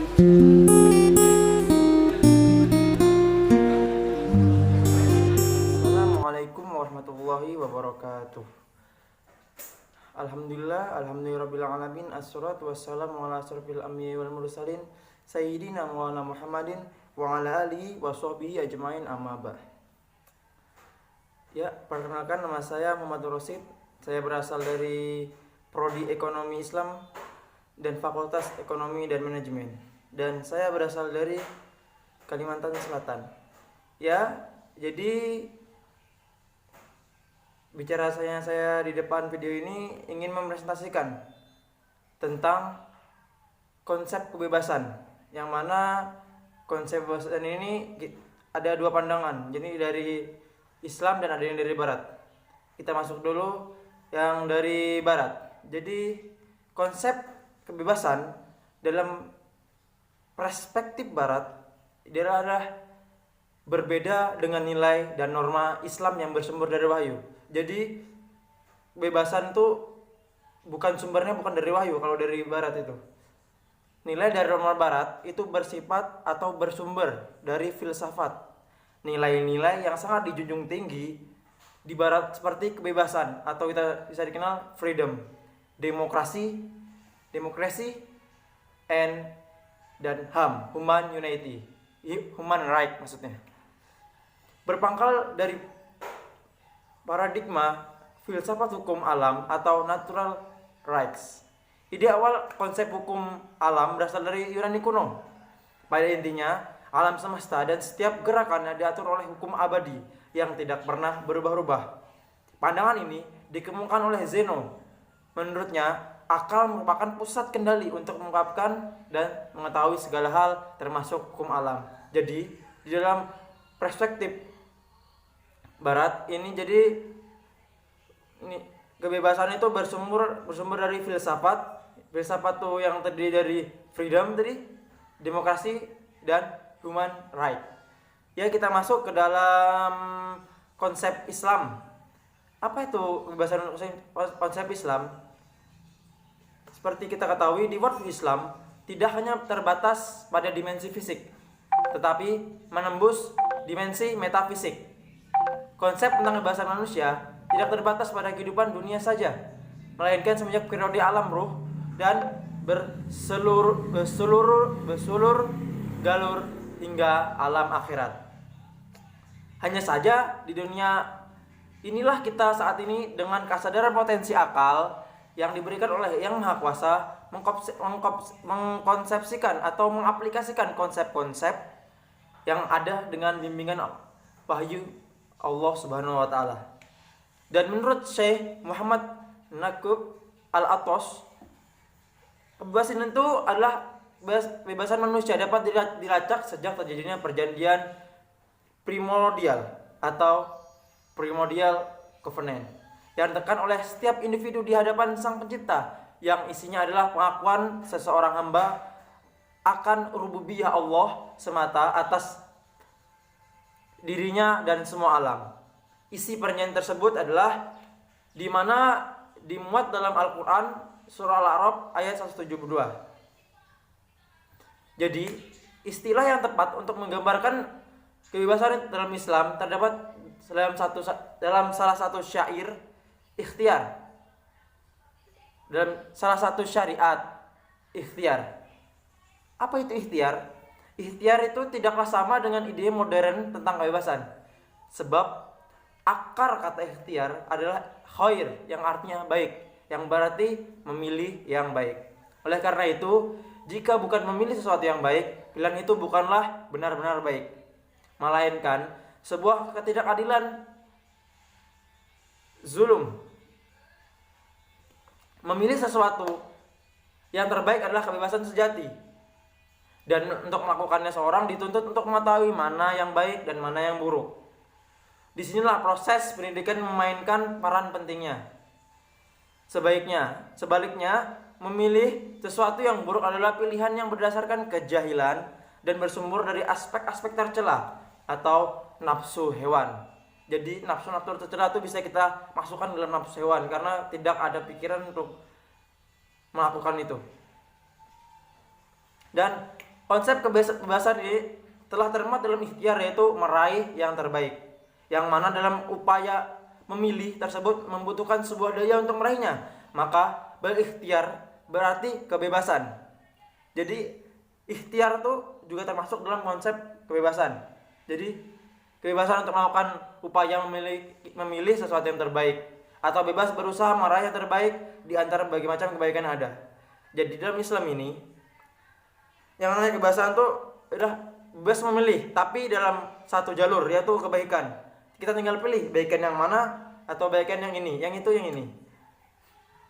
Assalamualaikum warahmatullahi wabarakatuh. Alhamdulillahirabbil alamin, assalatu wassalamu ala asyrofil anbiya'i wal mursalin sayyidina maulana Muhammadin wa ala alihi washabbihi ajmain, amma ba'd. Ya, perkenalkan, nama saya Muhammad Rosid. Saya berasal dari Prodi Ekonomi Islam dan Fakultas Ekonomi dan Manajemen. Dan saya berasal dari Kalimantan Selatan. Ya, jadi bicara saya di depan video ini ingin mempresentasikan tentang konsep kebebasan, yang mana konsep kebebasan ini ada dua pandangan, jadi dari Islam dan ada yang dari Barat. Kita masuk dulu yang dari Barat. Jadi konsep kebebasan dalam perspektif Barat adalah berbeda dengan nilai dan norma Islam yang bersumber dari wahyu. Jadi kebebasan itu sumbernya bukan dari wahyu kalau dari Barat itu. Nilai dari norma Barat itu bersifat atau bersumber dari filsafat. Nilai-nilai yang sangat dijunjung tinggi di Barat seperti kebebasan atau kita bisa dikenal freedom, demokrasi, dan HAM, human right maksudnya. Berpangkal dari paradigma filsafat hukum alam atau natural rights. Ide awal konsep hukum alam berasal dari Yunani kuno. Pada intinya, alam semesta dan setiap gerakannya diatur oleh hukum abadi yang tidak pernah berubah-ubah. Pandangan ini dikemukakan oleh Zeno. Menurutnya, akal merupakan pusat kendali untuk mengungkapkan dan mengetahui segala hal termasuk hukum alam. Jadi, di dalam perspektif Barat ini, kebebasan itu bersumber dari filsafat. Filsafat itu yang terdiri dari freedom tadi, demokrasi, dan human right. Ya, kita masuk ke dalam konsep Islam. Apa itu kebebasan konsep Islam? Seperti kita ketahui, di world Islam tidak hanya terbatas pada dimensi fisik, tetapi menembus dimensi metafisik. Konsep tentang kebebasan manusia tidak terbatas pada kehidupan dunia saja, melainkan semenjak periode alam ruh dan berseluruh galur hingga alam akhirat. Hanya saja di dunia inilah kita saat ini dengan kesadaran potensi akal yang diberikan oleh Yang Maha Kuasa mengkonsepsikan atau mengaplikasikan konsep-konsep yang ada dengan bimbingan wahyu Allah Subhanahu wa taala. Dan menurut Syekh Muhammad Naqib Al-Atos, kebebasan itu adalah kebebasan manusia dapat dilacak sejak terjadinya perjanjian primordial atau primordial covenant yang ditekan oleh setiap individu di hadapan Sang Pencipta, yang isinya adalah pengakuan seseorang hamba akan rububiyah Allah semata atas dirinya dan semua alam. Isi perjanjian tersebut adalah di mana dimuat dalam Al-Qur'an surah Al-A'raf ayat 172. Jadi, istilah yang tepat untuk menggambarkan kebebasan dalam Islam terdapat dalam salah satu syair ikhtiar. Dalam salah satu syariat ikhtiar. Apa itu ikhtiar? Ikhtiar itu tidaklah sama dengan ide modern tentang kebebasan. Sebab akar kata ikhtiar adalah khair, yang artinya baik, yang berarti memilih yang baik. Oleh karena itu, jika bukan memilih sesuatu yang baik, pilihan itu bukanlah benar-benar baik, melainkan sebuah ketidakadilan, zulum. Memilih sesuatu yang terbaik adalah kebebasan sejati. Dan untuk melakukannya, seorang dituntut untuk mengetahui mana yang baik dan mana yang buruk. Disinilah proses pendidikan memainkan peran pentingnya. Sebaliknya, memilih sesuatu yang buruk adalah pilihan yang berdasarkan kejahilan dan bersumber dari aspek-aspek tercela atau nafsu hewan. Jadi nafsu tercela itu bisa kita masukkan dalam nafsu hewan karena tidak ada pikiran untuk melakukan itu. Dan Konsep kebebasan ini telah termuat dalam ikhtiar, yaitu meraih yang terbaik, yang mana dalam upaya memilih tersebut membutuhkan sebuah daya untuk meraihnya. Maka berikhtiar berarti kebebasan. Jadi ikhtiar tuh juga termasuk dalam konsep kebebasan. Jadi kebebasan untuk melakukan upaya memilih sesuatu yang terbaik, atau bebas berusaha meraih yang terbaik di antara berbagai macam kebaikan yang ada. Jadi dalam Islam ini yang namanya kebebasan tuh udah bebas memilih, tapi dalam satu jalur, yaitu kebaikan. Kita tinggal pilih kebaikan yang mana, atau kebaikan yang ini, yang itu, yang ini.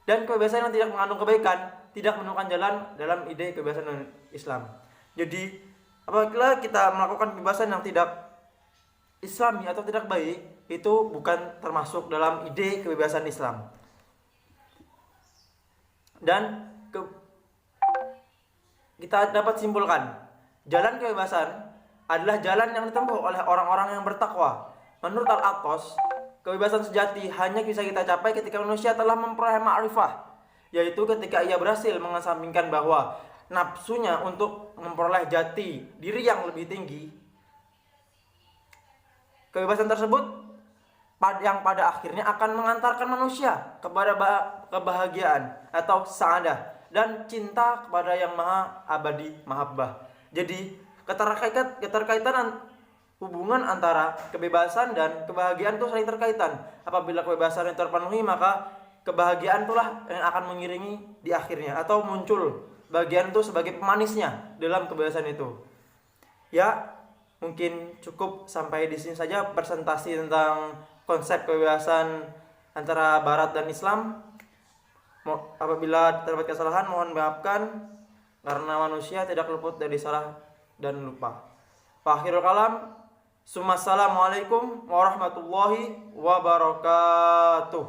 Dan kebebasan yang tidak mengandung kebaikan tidak menemukan jalan dalam ide kebebasan Islam. Jadi apabila kita melakukan kebebasan yang tidak Islami atau tidak baik, itu bukan termasuk dalam ide kebebasan Islam. Dan kita dapat simpulkan, jalan kebebasan adalah jalan yang ditempuh oleh orang-orang yang bertakwa. Menurut Al-Aqas, kebebasan sejati hanya bisa kita capai ketika manusia telah memperoleh ma'rifah, yaitu ketika ia berhasil mengesampingkan bahwa nafsunya untuk memperoleh jati diri yang lebih tinggi. Kebebasan tersebut yang pada akhirnya akan mengantarkan manusia kepada kebahagiaan atau sa'adah dan cinta kepada yang maha abadi, mahabbah. Jadi keterkaitan hubungan antara kebebasan dan kebahagiaan itu saling terkaitan. Apabila kebebasan itu terpenuhi, maka kebahagiaan itulah yang akan mengiringi di akhirnya, atau muncul bagian itu sebagai pemanisnya dalam kebebasan itu. Ya, mungkin cukup sampai di sini saja presentasi tentang konsep kebebasan antara Barat dan Islam. Apabila terdapat kesalahan, mohon maafkan, karena manusia tidak luput dari salah dan lupa. Akhirul kalam, assalamualaikum warahmatullahi wabarakatuh.